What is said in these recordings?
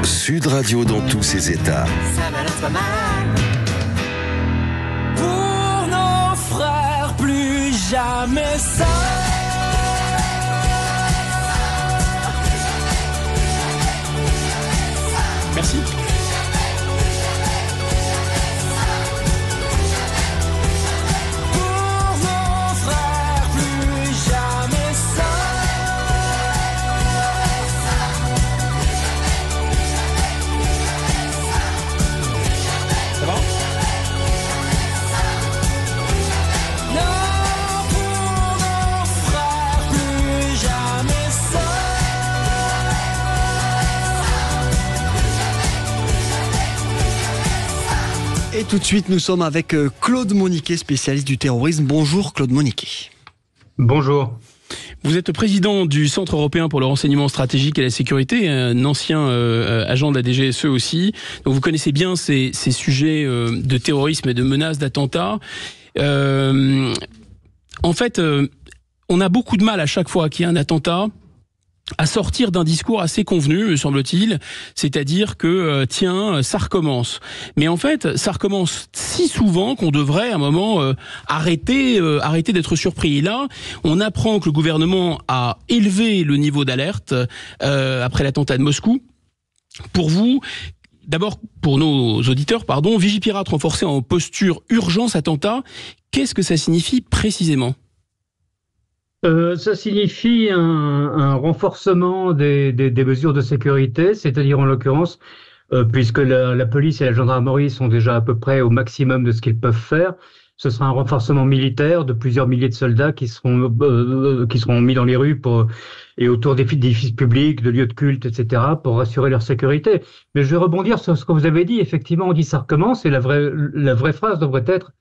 Sud Radio dans tous ses états. Ça va être mal. Pour nos frères, plus jamais ça. Merci. Et tout de suite, nous sommes avec Claude Moniquet, spécialiste du terrorisme. Bonjour Claude Moniquet. Bonjour. Vous êtes président du Centre européen pour le renseignement stratégique et la sécurité, un ancien agent de la DGSE aussi. Donc vous connaissez bien ces sujets de terrorisme et de menaces d'attentats. En fait, on a beaucoup de mal à chaque fois qu'il y a un attentat à sortir d'un discours assez convenu, me semble-t-il, c'est-à-dire que tiens, ça recommence. Mais en fait, ça recommence si souvent qu'on devrait à un moment arrêter d'être surpris. Et là, on apprend que le gouvernement a élevé le niveau d'alerte après l'attentat de Moscou. Pour vous, d'abord pour nos auditeurs, Vigipirate renforcé en posture urgence attentat, qu'est-ce que ça signifie précisément ? Ça signifie un renforcement des mesures de sécurité, c'est-à-dire en l'occurrence, puisque la police et la gendarmerie sont déjà à peu près au maximum de ce qu'ils peuvent faire, ce sera un renforcement militaire de plusieurs milliers de soldats qui seront mis dans les rues et autour d'édifices publics, de lieux de culte, etc., pour assurer leur sécurité. Mais je vais rebondir sur ce que vous avez dit. Effectivement, on dit ça recommence, et la vraie phrase devrait être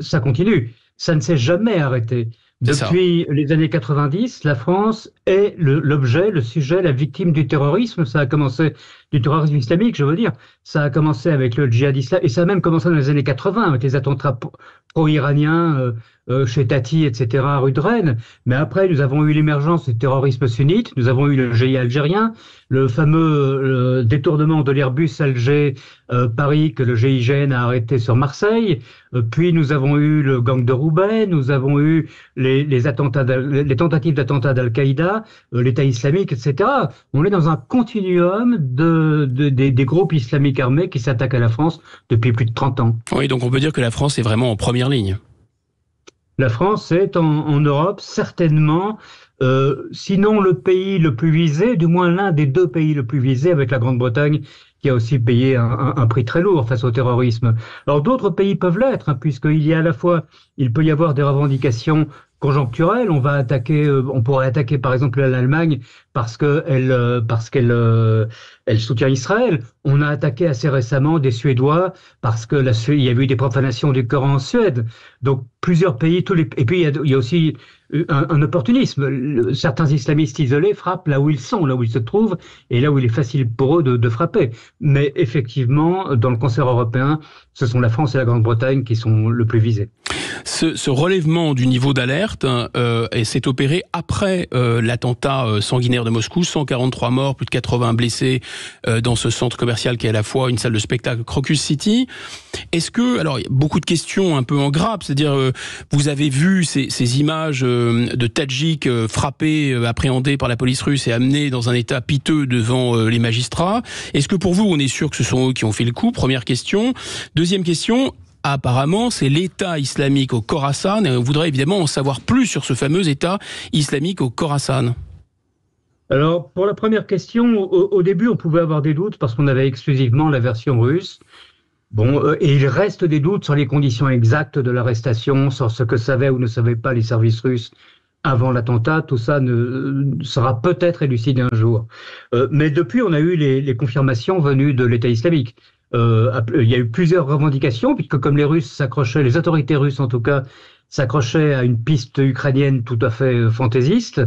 ça continue. Ça ne s'est jamais arrêté. Depuis les années 90, la France est l'objet, le sujet, la victime du terrorisme. Ça a commencé, du terrorisme islamique, je veux dire. Ça a commencé avec le djihad islamique, et ça a même commencé dans les années 80 avec les attentats pro-iraniens chez Tati, etc., rue de Rennes. Mais après, nous avons eu l'émergence du terrorisme sunnite, nous avons eu le GIA algérien, le fameux détournement de l'Airbus Alger-Paris que le GIGN a arrêté sur Marseille. Puis nous avons eu le gang de Roubaix, nous avons eu les tentatives d'attentats d'Al-Qaïda, l'État islamique, etc. On est dans un continuum des groupes islamiques armés qui s'attaquent à la France depuis plus de 30 ans. Oui, donc on peut dire que la France est vraiment en première ligne. La France est en Europe certainement, sinon le pays le plus visé, du moins l'un des deux pays le plus visé, avec la Grande-Bretagne qui a aussi payé un prix très lourd face au terrorisme. Alors d'autres pays peuvent l'être, puisqu'il y a à la fois, il peut y avoir des revendications conjoncturelles. On pourrait attaquer par exemple l'Allemagne parce qu'elle soutient Israël. On a attaqué assez récemment des Suédois parce que il y a eu des profanations du Coran en Suède. Donc plusieurs pays, et puis il y a aussi un opportunisme. Certains islamistes isolés frappent là où ils sont, là où ils se trouvent, et là où il est facile pour eux de frapper. Mais effectivement, dans le concert européen, ce sont la France et la Grande-Bretagne qui sont le plus visés. Ce relèvement du niveau d'alerte s'est opéré après l'attentat sanguinaire de Moscou, 143 morts, plus de 80 blessés dans ce centre commercial qui est à la fois une salle de spectacle, Crocus City. Est-ce que, alors il y a beaucoup de questions un peu en grappe, c'est-à-dire vous avez vu ces images de Tadjiks frappés, appréhendés par la police russe et amenés dans un état piteux devant les magistrats. Est-ce que pour vous, on est sûr que ce sont eux qui ont fait le coup? Première question. Deuxième question. Apparemment, c'est l'État islamique au Khorasan, et on voudrait évidemment en savoir plus sur ce fameux État islamique au Khorasan. Alors, pour la première question, au début, on pouvait avoir des doutes parce qu'on avait exclusivement la version russe. Et il reste des doutes sur les conditions exactes de l'arrestation, sur ce que savaient ou ne savaient pas les services russes avant l'attentat. Tout ça sera peut-être élucidé un jour. Mais depuis, on a eu les confirmations venues de l'État islamique. Il y a eu plusieurs revendications, puisque comme les autorités russes en tout cas, s'accrochaient à une piste ukrainienne tout à fait fantaisiste,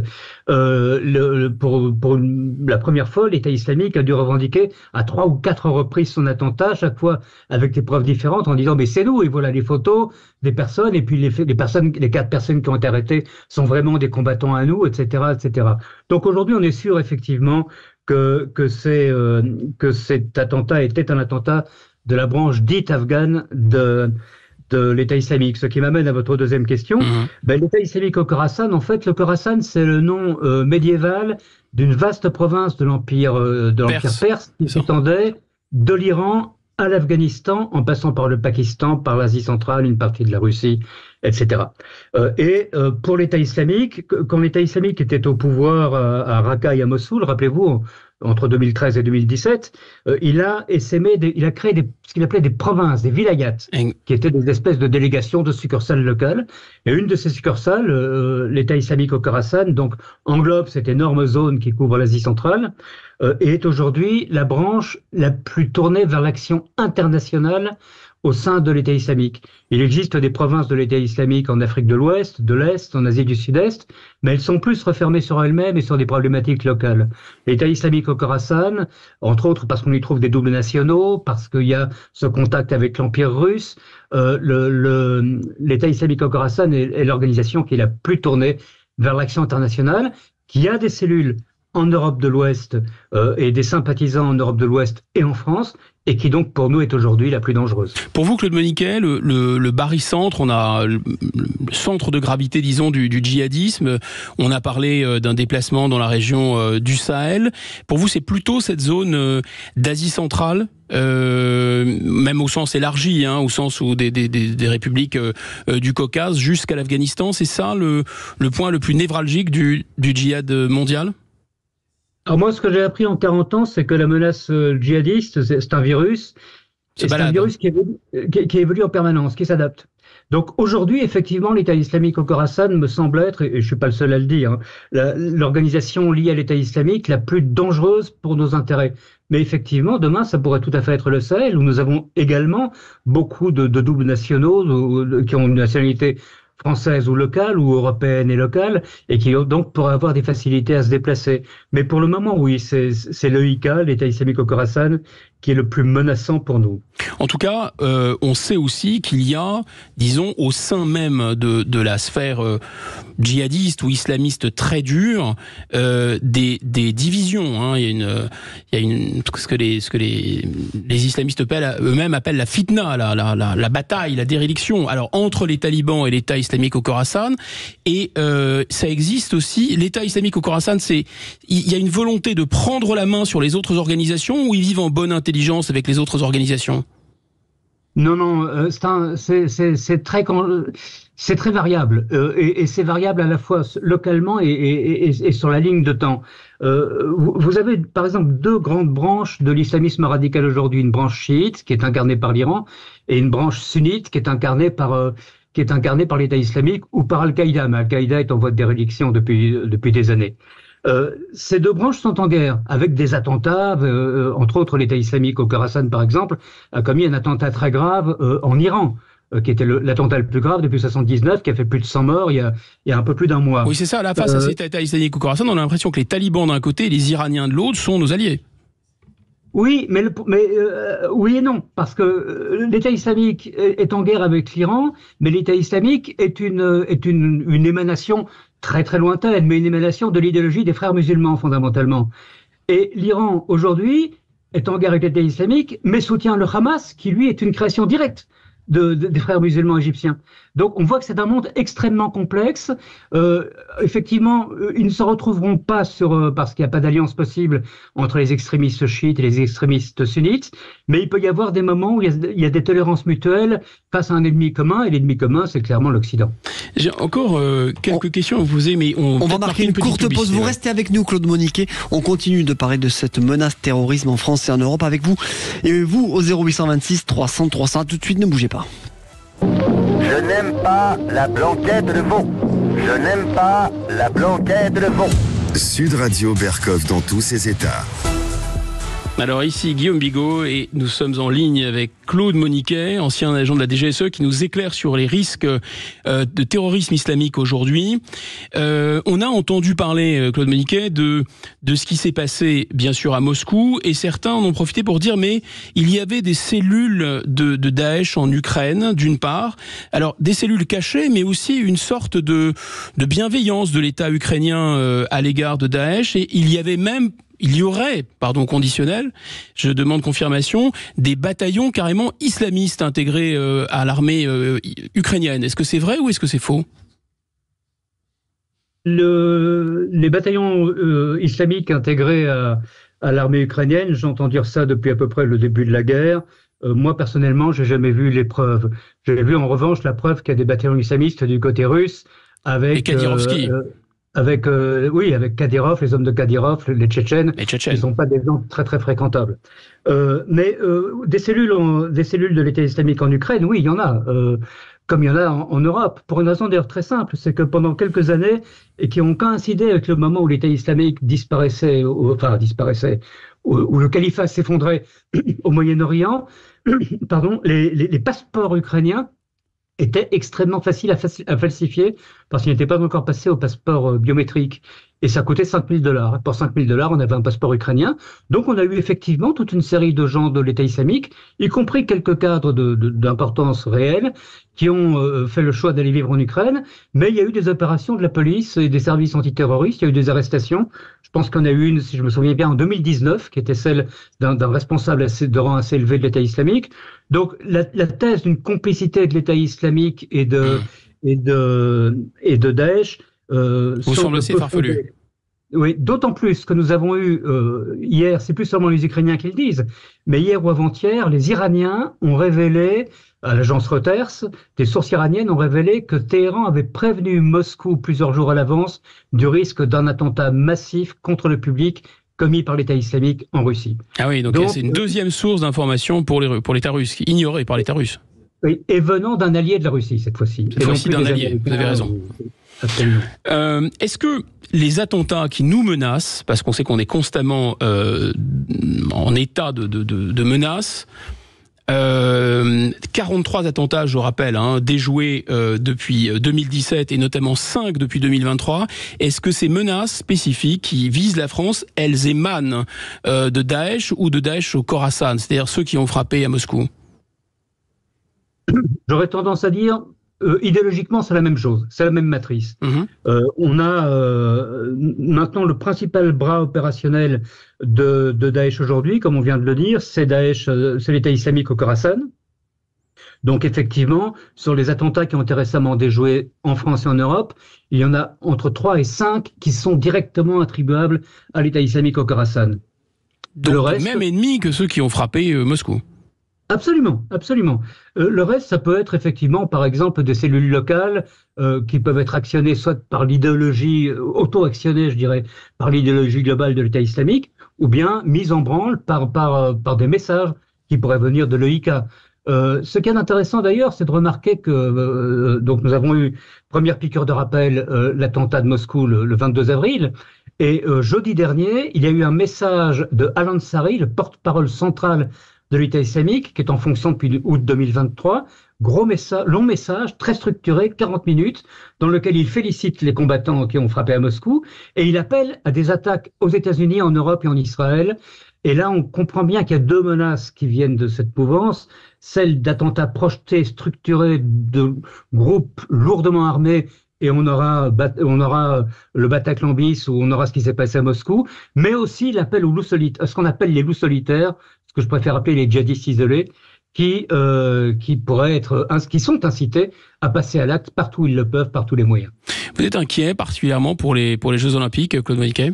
pour la première fois, l'État islamique a dû revendiquer à 3 ou 4 reprises son attentat, chaque fois avec des preuves différentes, en disant mais c'est nous, et voilà les photos des personnes, et puis les 4 personnes qui ont été arrêtées sont vraiment des combattants à nous, etc., etc. Donc aujourd'hui, on est sûr effectivement que cet attentat était un attentat de la branche dite afghane de l'État islamique. Ce qui m'amène à votre deuxième question. L'État islamique au Khorasan, en fait, le Khorasan, c'est le nom médiéval d'une vaste province de l'Empire perse qui s'étendait de l'Iran à l'Afghanistan, en passant par le Pakistan, par l'Asie centrale, une partie de la Russie, etc. Pour l'État islamique, quand l'État islamique était au pouvoir à Raqqa et à Mossoul, rappelez-vous, entre 2013 et 2017, il a créé ce qu'il appelait des provinces, des vilayats, qui étaient des espèces de délégations de succursales locales. Et une de ces succursales, l'État islamique au Khorasan, donc englobe cette énorme zone qui couvre l'Asie centrale, et est aujourd'hui la branche la plus tournée vers l'action internationale au sein de l'État islamique. Il existe des provinces de l'État islamique en Afrique de l'Ouest, de l'Est, en Asie du Sud-Est, mais elles sont plus refermées sur elles-mêmes et sur des problématiques locales. L'État islamique au Khorasan, entre autres parce qu'on y trouve des doubles nationaux, parce qu'il y a ce contact avec l'Empire russe, l'État islamique au Khorasan est l'organisation qui est la plus tournée vers l'action internationale, qui a des cellules en Europe de l'Ouest et des sympathisants en Europe de l'Ouest et en France, et qui donc pour nous est aujourd'hui la plus dangereuse. Pour vous, Claude Moniquet, le barycentre, on a le centre de gravité, disons, du djihadisme. On a parlé d'un déplacement dans la région du Sahel. Pour vous, c'est plutôt cette zone d'Asie centrale, même au sens élargi, au sens où des républiques du Caucase jusqu'à l'Afghanistan. C'est ça le point le plus névralgique du djihad mondial ? Alors moi, ce que j'ai appris en 40 ans, c'est que la menace djihadiste, c'est un virus. C'est un virus qui évolue en permanence, qui s'adapte. Donc aujourd'hui, effectivement, l'État islamique au Khorasan me semble être, et je suis pas le seul à le dire, l'organisation liée à l'État islamique la plus dangereuse pour nos intérêts. Mais effectivement, demain, ça pourrait tout à fait être le Sahel, où nous avons également beaucoup de doubles nationaux qui ont une nationalité française ou locale, ou européenne et locale, et qui donc pourraient avoir des facilités à se déplacer. Mais pour le moment, oui, c'est l'EIK, l'État islamique au Khorasan, qui est le plus menaçant pour nous. En tout cas, on sait aussi qu'il y a, disons, au sein même de la sphère djihadiste ou islamiste très dure, des divisions. Il y a ce que les islamistes eux-mêmes appellent la fitna, la bataille, la déréliction. Alors entre les talibans et l'État islamique au Khorasan, et ça existe aussi. L'État islamique au Khorasan, il y a une volonté de prendre la main sur les autres organisations, ou ils vivent en bonne intelligence avec les autres organisations? Non, c'est très variable, et c'est variable à la fois localement et sur la ligne de temps. Vous avez par exemple deux grandes branches de l'islamisme radical aujourd'hui, une branche chiite qui est incarnée par l'Iran et une branche sunnite qui est incarnée par l'État islamique ou par Al-Qaïda, mais Al-Qaïda est en voie de déréliction depuis des années. Ces deux branches sont en guerre, avec des attentats, entre autres l'État islamique au Khorasan par exemple, a commis un attentat très grave en Iran, qui était l'attentat le plus grave depuis 1979, qui a fait plus de 100 morts il y a un peu plus d'un mois. Oui, c'est ça, face à cet État islamique au Khorasan, on a l'impression que les talibans d'un côté et les Iraniens de l'autre sont nos alliés. Oui, mais oui et non, parce que l'État islamique est en guerre avec l'Iran, mais l'État islamique est une émanation très très lointaine, mais une émanation de l'idéologie des frères musulmans fondamentalement. Et l'Iran aujourd'hui est en guerre avec l'État islamique, mais soutient le Hamas, qui lui est une création directe des frères musulmans égyptiens. Donc on voit que c'est un monde extrêmement complexe. Effectivement, ils ne se retrouveront pas parce qu'il n'y a pas d'alliance possible entre les extrémistes chiites et les extrémistes sunnites, mais il peut y avoir des moments où il y a des tolérances mutuelles face à un ennemi commun, et l'ennemi commun, c'est clairement l'Occident. J'ai encore quelques questions à vous poser, mais on va marquer une courte pause. Vous restez avec nous, Claude Moniquet. On continue de parler de cette menace terrorisme en France et en Europe avec vous. Et vous, au 0826 300 300. Tout de suite, ne bougez pas. Je n'aime pas la blanquette de veau. Je n'aime pas la blanquette de veau. Sud Radio Berkov dans tous ses états. Alors ici Guillaume Bigot, et nous sommes en ligne avec Claude Moniquet, ancien agent de la DGSE, qui nous éclaire sur les risques de terrorisme islamique aujourd'hui. On a entendu parler, Claude Moniquet, de ce qui s'est passé bien sûr à Moscou, et certains en ont profité pour dire mais il y avait des cellules de Daesh en Ukraine, d'une part. Alors des cellules cachées, mais aussi une sorte de bienveillance de l'État ukrainien à l'égard de Daesh, et il y avait même il y aurait, conditionnel, je demande confirmation, des bataillons carrément islamistes intégrés à l'armée ukrainienne. Est-ce que c'est vrai ou est-ce que c'est faux ? Les bataillons islamiques intégrés à l'armée ukrainienne, j'entends dire ça depuis à peu près le début de la guerre. Moi, personnellement, j'ai jamais vu les preuves. J'ai vu en revanche la preuve qu'il y a des bataillons islamistes du côté russe avec Kadyrovski. Avec Kadyrov, les hommes de Kadyrov, les Tchétchènes, qui ne sont pas des gens très très fréquentables. Mais des cellules de l'État islamique en Ukraine, oui, il y en a. Comme il y en a en Europe, pour une raison d'ailleurs très simple, c'est que pendant quelques années, et qui ont coïncidé avec le moment où l'État islamique disparaissait, où le califat s'effondrait au Moyen-Orient, les passeports ukrainiens étaient extrêmement faciles à falsifier parce qu'ils n'étaient pas encore passés au passeport biométrique. Et ça coûtait $5 000. Pour $5 000, on avait un passeport ukrainien. Donc, on a eu effectivement toute une série de gens de l'État islamique, y compris quelques cadres d'importance réelle, qui ont fait le choix d'aller vivre en Ukraine. Mais il y a eu des opérations de la police et des services antiterroristes. Il y a eu des arrestations. Je pense qu'on a eu une, si je me souviens bien, en 2019, qui était celle d'un responsable de rang assez élevé de l'État islamique. Donc, la thèse d'une complicité de l'État islamique et de Daesh vous semble assez farfelu. Oui, d'autant plus que nous avons eu hier, c'est plus seulement les Ukrainiens qui le disent, mais hier ou avant-hier, les Iraniens ont révélé, à l'agence Reuters, des sources iraniennes ont révélé que Téhéran avait prévenu Moscou plusieurs jours à l'avance du risque d'un attentat massif contre le public commis par l'État islamique en Russie. Ah oui, donc c'est une deuxième source d'information pour l'État russe, ignorée par l'État russe. Oui, et venant d'un allié de la Russie, cette fois-ci. Cette fois-ci d'un allié, vous avez raison. Absolument. Est-ce que les attentats qui nous menacent, parce qu'on sait qu'on est constamment en état de menace, 43 attentats, je rappelle, déjoués depuis 2017 et notamment 5 depuis 2023. Est-ce que ces menaces spécifiques qui visent la France, elles émanent de Daesh ou de Daesh au Khorasan, c'est-à-dire ceux qui ont frappé à Moscou ? J'aurais tendance à dire, idéologiquement, c'est la même chose, c'est la même matrice. On a maintenant le principal bras opérationnel de Daesh aujourd'hui, comme on vient de le dire, c'est l'État islamique au Khorasan. Donc effectivement, sur les attentats qui ont été récemment déjoués en France et en Europe, il y en a entre 3 et 5 qui sont directement attribuables à l'État islamique au Khorasan. Donc le reste, même ennemi que ceux qui ont frappé Moscou. Absolument, absolument. Le reste, ça peut être effectivement, par exemple, des cellules locales qui peuvent être actionnées soit par l'idéologie, auto-actionnées, je dirais, par l'idéologie globale de l'État islamique, ou bien mises en branle par des messages qui pourraient venir de l'EIK. Ce qui est intéressant d'ailleurs, c'est de remarquer que donc nous avons eu, première piqûre de rappel, l'attentat de Moscou le 22 avril, et jeudi dernier, il y a eu un message de Al-Ansari, le porte-parole central de l'État islamique, qui est en fonction depuis août 2023, long message, très structuré, 40 minutes, dans lequel il félicite les combattants qui ont frappé à Moscou, et il appelle à des attaques aux États-Unis, en Europe et en Israël. Et là, on comprend bien qu'il y a deux menaces qui viennent de cette mouvance, celle d'attentats projetés, structurés, de groupes lourdement armés, et on aura le Bataclan bis, où on aura ce qui s'est passé à Moscou, mais aussi l'appel aux loups solitaires, ce qu'on appelle les loups solitaires, ce que je préfère appeler les djihadistes isolés, qui sont incités à passer à l'acte partout où ils le peuvent, par tous les moyens. Vous êtes inquiet particulièrement pour les Jeux Olympiques, Claude Moniquet ?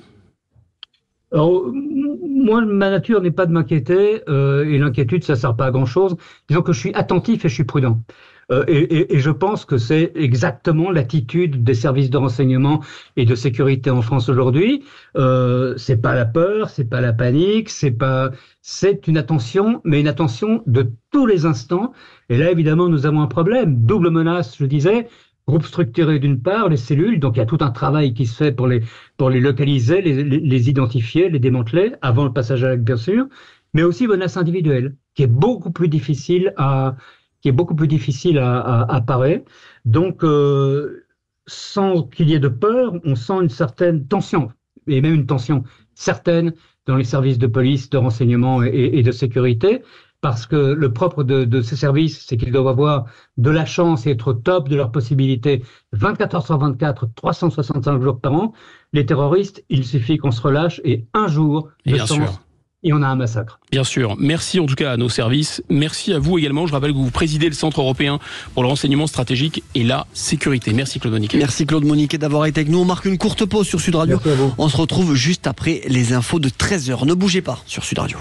Alors, moi, ma nature n'est pas de m'inquiéter, et l'inquiétude, ça ne sert pas à grand-chose. Disons que je suis attentif et je suis prudent. Et je pense que c'est exactement l'attitude des services de renseignement et de sécurité en France aujourd'hui. C'est pas la peur, c'est pas la panique, c'est une attention, mais une attention de tous les instants. Et là, évidemment, nous avons un problème. Double menace, je disais. Groupe structuré d'une part, les cellules, donc il y a tout un travail qui se fait pour les localiser, les identifier, les démanteler, avant le passage à l'acte bien sûr, mais aussi menace individuelle, qui est beaucoup plus difficile à parer. Donc, sans qu'il y ait de peur, on sent une certaine tension, et même une tension certaine dans les services de police, de renseignement et de sécurité, parce que le propre de ces services, c'est qu'ils doivent avoir de la chance et être au top de leurs possibilités 24 heures sur 24, 365 jours par an. les terroristes, il suffit qu'on se relâche et un jour de chance, et on a un massacre. Bien sûr. Merci en tout cas à nos services. Merci à vous également. Je rappelle que vous présidez le Centre européen pour le renseignement stratégique et la sécurité. Merci Claude Moniquet. Merci Claude Moniquet d'avoir été avec nous. On marque une courte pause sur Sud Radio. On se retrouve juste après les infos de 13h. Ne bougez pas sur Sud Radio.